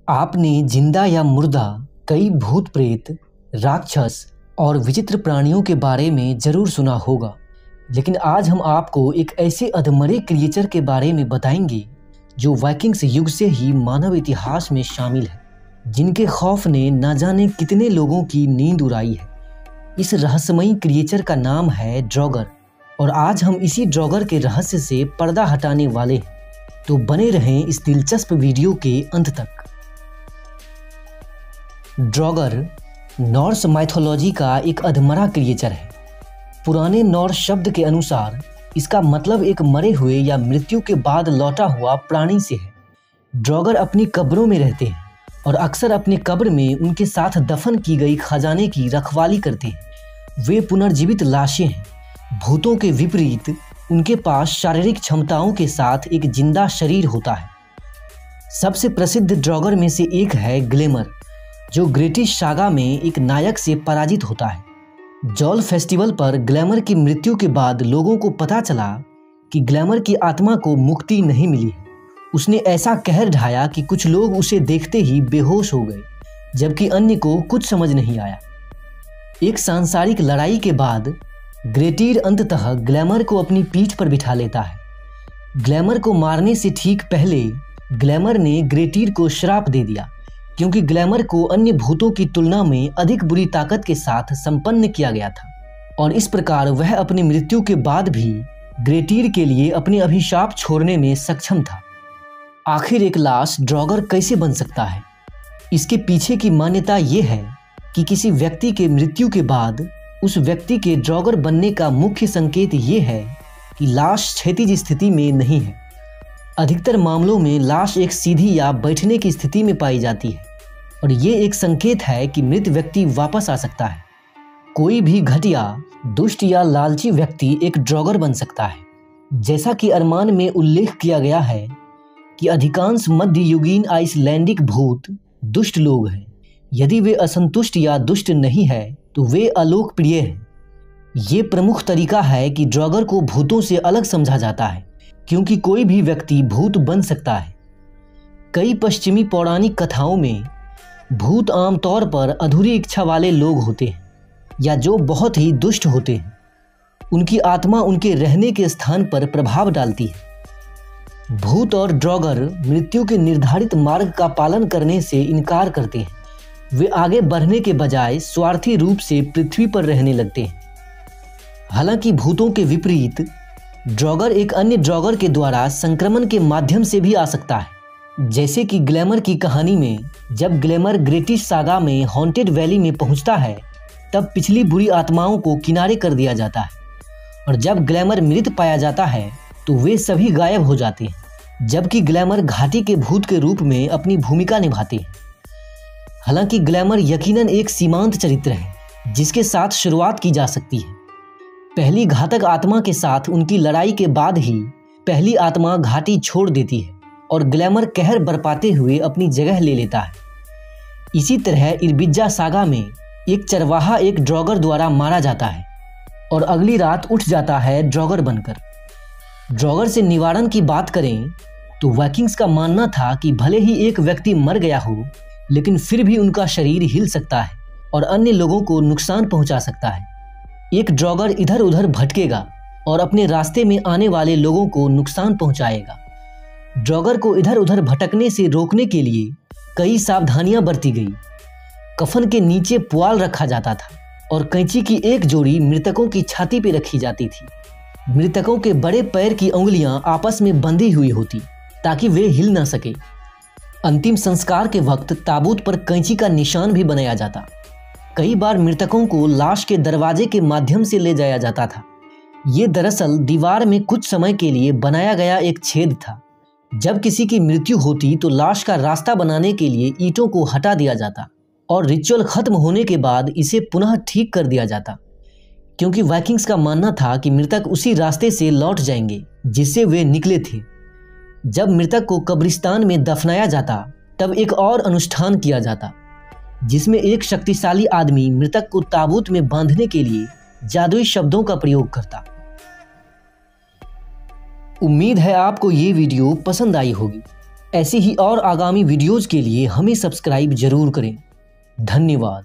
आपने जिंदा या मुर्दा कई भूत प्रेत, राक्षस और विचित्र प्राणियों के बारे में जरूर सुना होगा, लेकिन आज हम आपको एक ऐसे अधमरे क्रिएचर के बारे में बताएंगे जो वाइकिंग्स युग से ही मानव इतिहास में शामिल है, जिनके खौफ ने न जाने कितने लोगों की नींद उड़ाई है। इस रहस्यमयी क्रिएचर का नाम है ड्रॉगर और आज हम इसी ड्रॉगर के रहस्य से पर्दा हटाने वाले हैं, तो बने रहें इस दिलचस्प वीडियो के अंत तक। ड्रॉगर नॉर्स माइथोलॉजी का एक अधमरा क्रिएचर है। पुराने नॉर्स शब्द के अनुसार इसका मतलब एक मरे हुए या मृत्यु के बाद लौटा हुआ प्राणी से है। ड्रॉगर अपनी कब्रों में रहते हैं और अक्सर अपने कब्र में उनके साथ दफन की गई खजाने की रखवाली करते हैं। वे पुनर्जीवित लाशें हैं। भूतों के विपरीत उनके पास शारीरिक क्षमताओं के साथ एक जिंदा शरीर होता है। सबसे प्रसिद्ध ड्रॉगर में से एक है ग्लैमर, जो ग्रेटिश सागा में एक नायक से पराजित होता है। जॉल फेस्टिवल पर ग्लैमर की मृत्यु के बाद लोगों को पता चला कि ग्लैमर की आत्मा को मुक्ति नहीं मिली है। उसने ऐसा कहर ढाया कि कुछ लोग उसे देखते ही बेहोश हो गए, जबकि अन्य को कुछ समझ नहीं आया। एक सांसारिक लड़ाई के बाद ग्रेटिर अंततः ग्लैमर को अपनी पीठ पर बिठा लेता है। ग्लैमर को मारने से ठीक पहले ग्लैमर ने ग्रेटिर को श्राप दे दिया, क्योंकि ग्लैमर को अन्य भूतों की तुलना में अधिक बुरी ताकत के साथ संपन्न किया गया था और इस प्रकार वह अपनी मृत्यु के बाद भी ग्रेटिर के लिए अपने अभिशाप छोड़ने में सक्षम था। आखिर एक लाश ड्रॉगर कैसे बन सकता है? इसके पीछे की मान्यता ये है कि किसी व्यक्ति के मृत्यु के बाद उस व्यक्ति के ड्रॉगर बनने का मुख्य संकेत ये है कि लाश क्षैतिज स्थिति में नहीं है। अधिकतर मामलों में लाश एक सीधी या बैठने की स्थिति में पाई जाती है और ये एक संकेत है कि मृत व्यक्ति वापस आ सकता है। कोई भी घटिया, दुष्ट या लालची व्यक्ति एक ड्रॉगर बन सकता है। जैसा कि अरमान में उल्लेख किया गया है कि अधिकांश मध्ययुगीन आइसलैंडिक भूत दुष्ट लोग हैं। यदि वे असंतुष्ट या दुष्ट नहीं है तो वे अलोकप्रिय हैं। ये प्रमुख तरीका है कि ड्रॉगर को भूतों से अलग समझा जाता है, क्योंकि कोई भी व्यक्ति भूत बन सकता है। कई पश्चिमी पौराणिक कथाओं में भूत आमतौर पर अधूरी इच्छा वाले लोग होते हैं या जो बहुत ही दुष्ट होते हैं। उनकी आत्मा उनके रहने के स्थान पर प्रभाव डालती है। भूत और ड्रॉगर मृत्यु के निर्धारित मार्ग का पालन करने से इनकार करते हैं। वे आगे बढ़ने के बजाय स्वार्थी रूप से पृथ्वी पर रहने लगते हैं। हालांकि भूतों के विपरीत ड्रॉगर एक अन्य ड्रॉगर के द्वारा संक्रमण के माध्यम से भी आ सकता है। जैसे कि ग्लैमर की कहानी में जब ग्लैमर ग्रेटिश सागा में हॉन्टेड वैली में पहुंचता है, तब पिछली बुरी आत्माओं को किनारे कर दिया जाता है और जब ग्लैमर मृत पाया जाता है तो वे सभी गायब हो जाते हैं, जबकि ग्लैमर घाटी के भूत के रूप में अपनी भूमिका निभाते हैं। हालांकि ग्लैमर यकीनन एक सीमांत चरित्र है जिसके साथ शुरुआत की जा सकती है। पहली घातक आत्मा के साथ उनकी लड़ाई के बाद ही पहली आत्मा घाटी छोड़ देती है और ग्लैमर कहर बरपाते हुए अपनी जगह ले लेता है। इसी तरह इरबिजा सागा में एक चरवाहा एक ड्रॉगर द्वारा मारा जाता है और अगली रात उठ जाता है ड्रॉगर बनकर। ड्रॉगर से निवारण की बात करें तो वाइकिंग्स का मानना था कि भले ही एक व्यक्ति मर गया हो, लेकिन फिर भी उनका शरीर हिल सकता है और अन्य लोगों को नुकसान पहुंचा सकता है। एक ड्रॉगर इधर उधर भटकेगा और अपने रास्ते में आने वाले लोगों को नुकसान पहुंचाएगा। ड्रॉगर को इधर उधर भटकने से रोकने के लिए कई सावधानियां बरती गई। कफन के नीचे पुआल रखा जाता था और कैंची की एक जोड़ी मृतकों की छाती पर रखी जाती थी। मृतकों के बड़े पैर की उंगलियां आपस में बंधी हुई होती ताकि वे हिल ना सके। अंतिम संस्कार के वक्त ताबूत पर कैंची का निशान भी बनाया जाता। कई बार मृतकों को लाश के दरवाजे के माध्यम से ले जाया जाता था। ये दरअसल दीवार में कुछ समय के लिए बनाया गया एक छेद था। जब किसी की मृत्यु होती तो लाश का रास्ता बनाने के लिए ईंटों को हटा दिया जाता और रिचुअल खत्म होने के बाद इसे पुनः ठीक कर दिया जाता, क्योंकि वाइकिंग्स का मानना था कि मृतक उसी रास्ते से लौट जाएंगे जिससे वे निकले थे। जब मृतक को कब्रिस्तान में दफनाया जाता तब एक और अनुष्ठान किया जाता, जिसमें एक शक्तिशाली आदमी मृतक को ताबूत में बांधने के लिए जादुई शब्दों का प्रयोग करता। उम्मीद है आपको ये वीडियो पसंद आई होगी। ऐसी ही और आगामी वीडियोज़ के लिए हमें सब्सक्राइब जरूर करें। धन्यवाद।